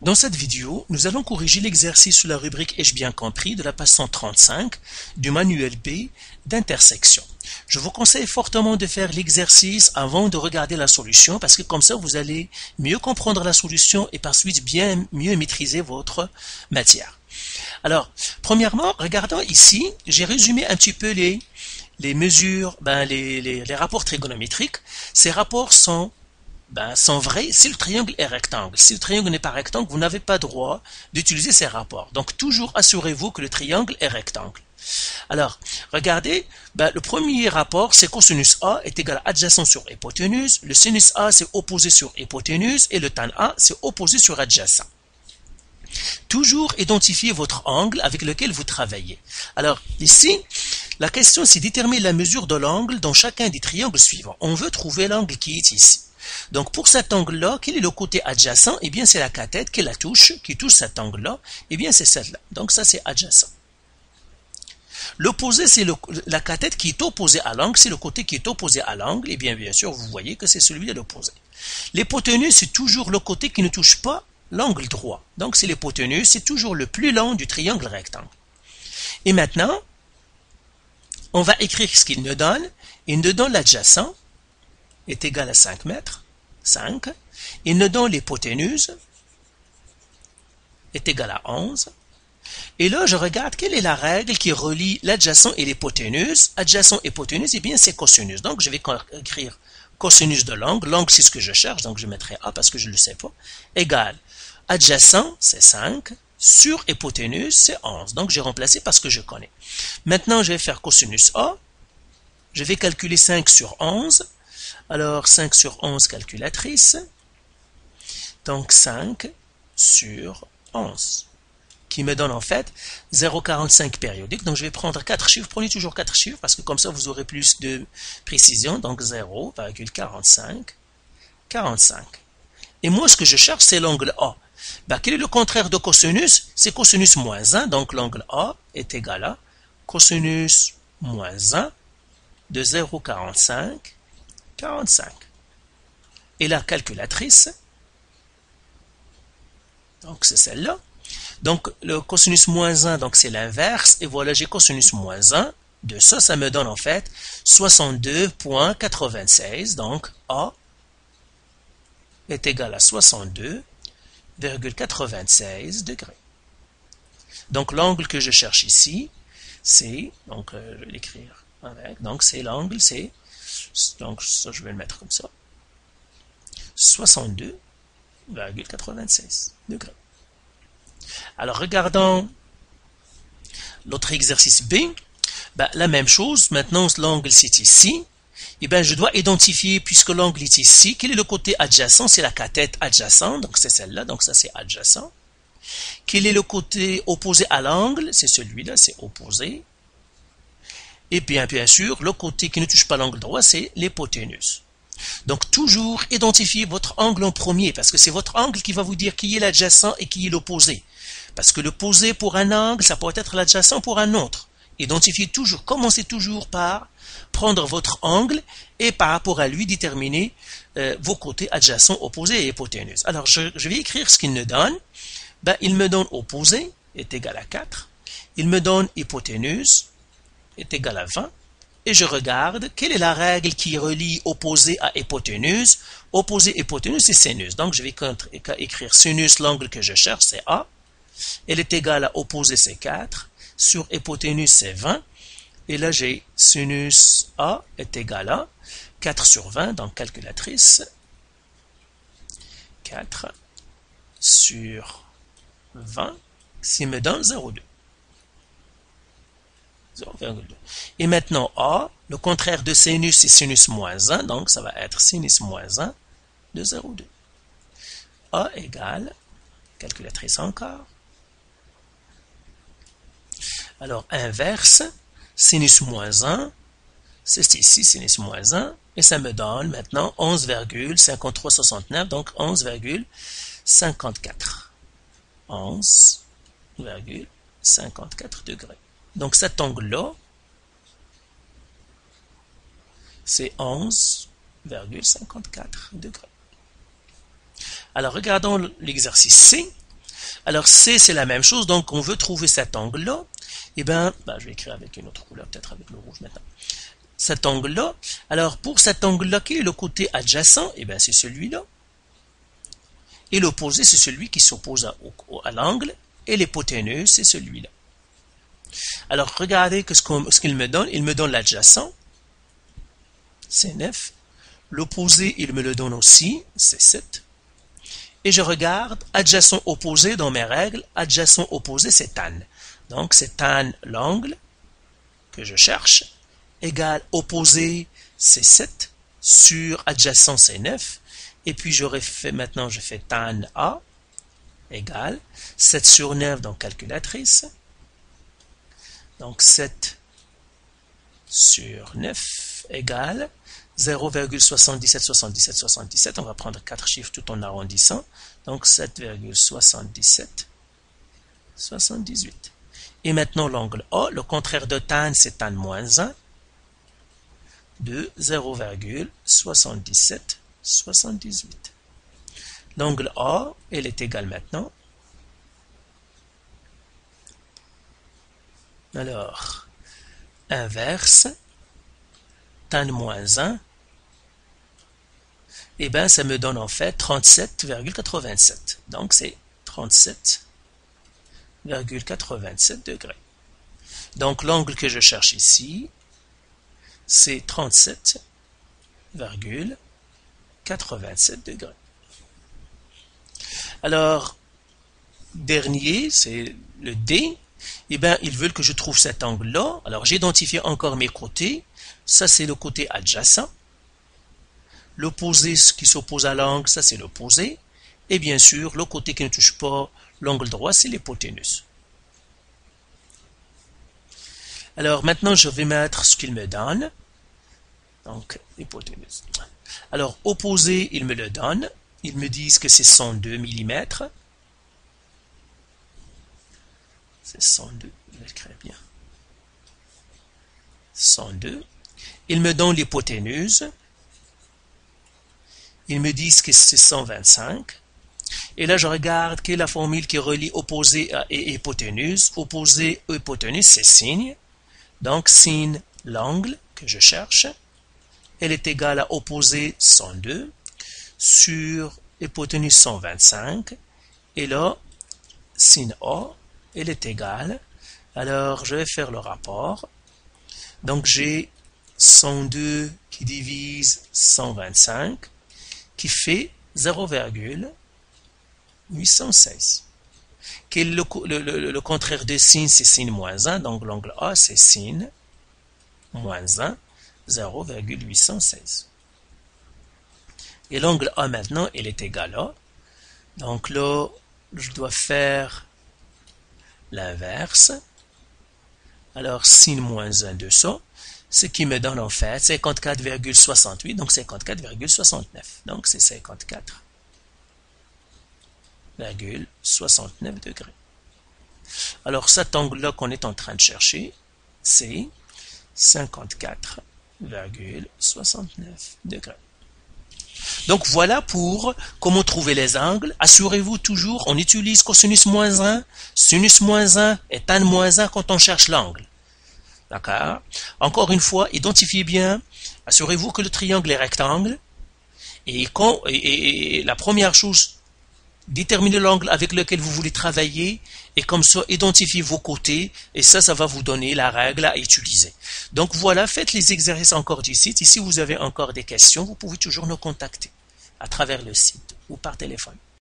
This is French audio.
Dans cette vidéo, nous allons corriger l'exercice sur la rubrique Ai-je bien compris de la page 135 du manuel B d'intersection. Je vous conseille fortement de faire l'exercice avant de regarder la solution parce que comme ça vous allez mieux comprendre la solution et par suite bien mieux maîtriser votre matière. Alors, premièrement, regardons ici, j'ai résumé un petit peu les mesures, les rapports trigonométriques. Ces rapports sont vrais si le triangle est rectangle. Si le triangle n'est pas rectangle, vous n'avez pas droit d'utiliser ces rapports. Donc, toujours assurez-vous que le triangle est rectangle. Alors, regardez, le premier rapport, c'est cosinus A est égal à adjacent sur hypoténuse. Le sinus A, c'est opposé sur hypoténuse. Et le tan A, c'est opposé sur adjacent. Toujours identifiez votre angle avec lequel vous travaillez. Alors, ici, la question, c'est déterminer la mesure de l'angle dans chacun des triangles suivants. On veut trouver l'angle qui est ici. Donc, pour cet angle-là, quel est le côté adjacent? Eh bien, c'est la cathète qui touche cet angle-là. Eh bien, c'est celle-là. Donc, ça, c'est adjacent. L'opposé, c'est la cathète qui est opposée à l'angle. C'est le côté qui est opposé à l'angle. Eh bien sûr, vous voyez que c'est celui de l'opposé. L'hypoténuse, c'est toujours le côté qui ne touche pas l'angle droit. Donc, c'est l'hypoténuse, c'est toujours le plus long du triangle rectangle. Et maintenant, on va écrire ce qu'il nous donne. Il nous donne l'adjacent est égal à 5 mètres. 5. Il nous donne l'hypoténuse est égal à 11. Et là, je regarde quelle est la règle qui relie l'adjacent et l'hypoténuse. Adjacent et hypoténuse, eh bien, c'est cosinus. Donc, je vais écrire cosinus de l'angle. L'angle, c'est ce que je cherche, donc je mettrai A parce que je ne le sais pas. Égal. Adjacent, c'est 5. Sur hypoténuse, c'est 11. Donc, j'ai remplacé parce que je connais. Maintenant, je vais faire cosinus A. Je vais calculer 5 sur 11. Alors, 5 sur 11 calculatrice. Donc, 5 sur 11. Qui me donne en fait 0,45 périodique. Donc, je vais prendre 4 chiffres. Prenez toujours 4 chiffres parce que comme ça, vous aurez plus de précision. Donc, 0,45, 45. Et moi, ce que je cherche, c'est l'angle A. Quel est le contraire de cosinus? C'est cosinus moins 1. Donc, l'angle A est égal à cosinus moins 1 de 0,45, 45. Et la calculatrice, donc c'est celle-là. Donc, le cosinus moins 1, donc c'est l'inverse. Et voilà, j'ai cosinus moins 1. De ça, ça me donne en fait 62,96. Donc, A est égal à 62,96 degrés. Donc, l'angle que je cherche ici, c'est, donc je vais l'écrire avec, donc c'est l'angle, c'est, donc ça je vais le mettre comme ça, 62,96 degrés. Alors, regardons l'autre exercice B. La même chose. Maintenant, l'angle, c'est ici. Et je dois identifier, puisque l'angle est ici, quel est le côté adjacent? C'est la cathète adjacente. Donc, c'est celle-là. Donc, ça, c'est adjacent. Quel est le côté opposé à l'angle? C'est celui-là. C'est opposé. Et bien sûr, le côté qui ne touche pas l'angle droit, c'est l'hypoténuse. Donc, toujours identifier votre angle en premier, parce que c'est votre angle qui va vous dire qui est l'adjacent et qui est l'opposé. Parce que l'opposé pour un angle, ça peut être l'adjacent pour un autre. Identifiez toujours, commencez toujours par prendre votre angle et par rapport à lui déterminer vos côtés adjacents, opposés et hypoténuse. Alors, je vais écrire ce qu'il me donne. Il me donne opposé est égal à 4. Il me donne hypoténuse est égal à 20. Et je regarde quelle est la règle qui relie opposé à hypoténuse. Opposé hypoténuse, c'est sinus. Donc, je vais écrire sinus, l'angle que je cherche, c'est A. Elle est égale à opposé, c'est 4. Sur hypoténuse, c'est 20. Et là, j'ai sinus A est égal à 4 sur 20, donc calculatrice. 4 sur 20, ce me donne 0,2. 0,2. Et maintenant, A, le contraire de sinus, c'est sinus moins 1, donc ça va être sinus moins 1 de 0,2. A égale, calculatrice encore. Alors, inverse, sinus moins 1, c'est ici, sinus moins 1, et ça me donne maintenant 11,5369, donc 11,54. 11,54 degrés. Donc, cet angle-là, c'est 11,54 degrés. Alors, regardons l'exercice C. Alors C, c'est la même chose, donc on veut trouver cet angle-là. Eh bien, je vais écrire avec une autre couleur, peut-être avec le rouge maintenant. Cet angle-là. Alors, pour cet angle-là, quel est le côté adjacent? Eh bien, c'est celui-là. Et l'opposé, c'est celui qui s'oppose à l'angle. Et l'hypoténuse, c'est celui-là. Alors, regardez ce qu'il me donne. Il me donne l'adjacent, c'est 9. L'opposé, il me le donne aussi, c'est 7. Et je regarde, adjacent opposé dans mes règles, adjacent opposé, c'est tan. Donc, c'est tan l'angle que je cherche, égale opposé, c'est 7, sur adjacent, c'est 9. Et puis, maintenant, je fais tan A, égale 7 sur 9 dans calculatrice. Donc 7 sur 9 égale 0,777777. On va prendre 4 chiffres tout en arrondissant. Donc 7,7778. Et maintenant l'angle A, le contraire de tan, c'est tan moins 1 de 0,7778. L'angle A, elle est égale maintenant. Alors, inverse, tan moins 1, et bien ça me donne en fait 37,87. Donc c'est 37,87 degrés. Donc l'angle que je cherche ici, c'est 37,87 degrés. Alors, dernier, c'est le D. Eh bien, ils veulent que je trouve cet angle-là. Alors, j'ai identifié encore mes côtés. Ça, c'est le côté adjacent. L'opposé qui s'oppose à l'angle, ça, c'est l'opposé. Et bien sûr, le côté qui ne touche pas l'angle droit, c'est l'hypoténuse. Alors, maintenant, je vais mettre ce qu'il me donne. Donc, hypoténuse. Alors, opposé, ils me le donnent. Ils me disent que c'est 102 mm. C'est 102, je l'écris bien. 102. Ils me donnent l'hypoténuse. Ils me disent que c'est 125. Et là, je regarde quelle est la formule qui relie opposé et hypoténuse. Opposé et hypoténuse, c'est sin. Donc, sin l'angle que je cherche, elle est égale à opposé 102 sur hypoténuse 125. Et là, sin A, elle est égale. Alors, je vais faire le rapport. Donc, j'ai 102 qui divise 125, qui fait 0,816. Le contraire de sin, c'est sin moins 1. Donc, l'angle A, c'est sin moins 1, 0,816. Et l'angle A, maintenant, il est égal à. Donc, là, je dois faire l'inverse. Alors, sin moins 1 de ça, ce qui me donne en fait 54,68, donc 54,69. Donc, c'est 54,69 degrés. Alors, cet angle-là qu'on est en train de chercher, c'est 54,69 degrés. Donc voilà pour comment trouver les angles. Assurez-vous toujours, on utilise cosinus moins 1, sinus moins 1 et tan moins 1 quand on cherche l'angle. D'accord? Encore une fois, identifiez bien, assurez-vous que le triangle est rectangle. Et la première chose, déterminez l'angle avec lequel vous voulez travailler et comme ça, identifiez vos côtés et ça va vous donner la règle à utiliser. Donc voilà, faites les exercices encore du site. Et si vous avez encore des questions, vous pouvez toujours nous contacter à travers le site ou par téléphone.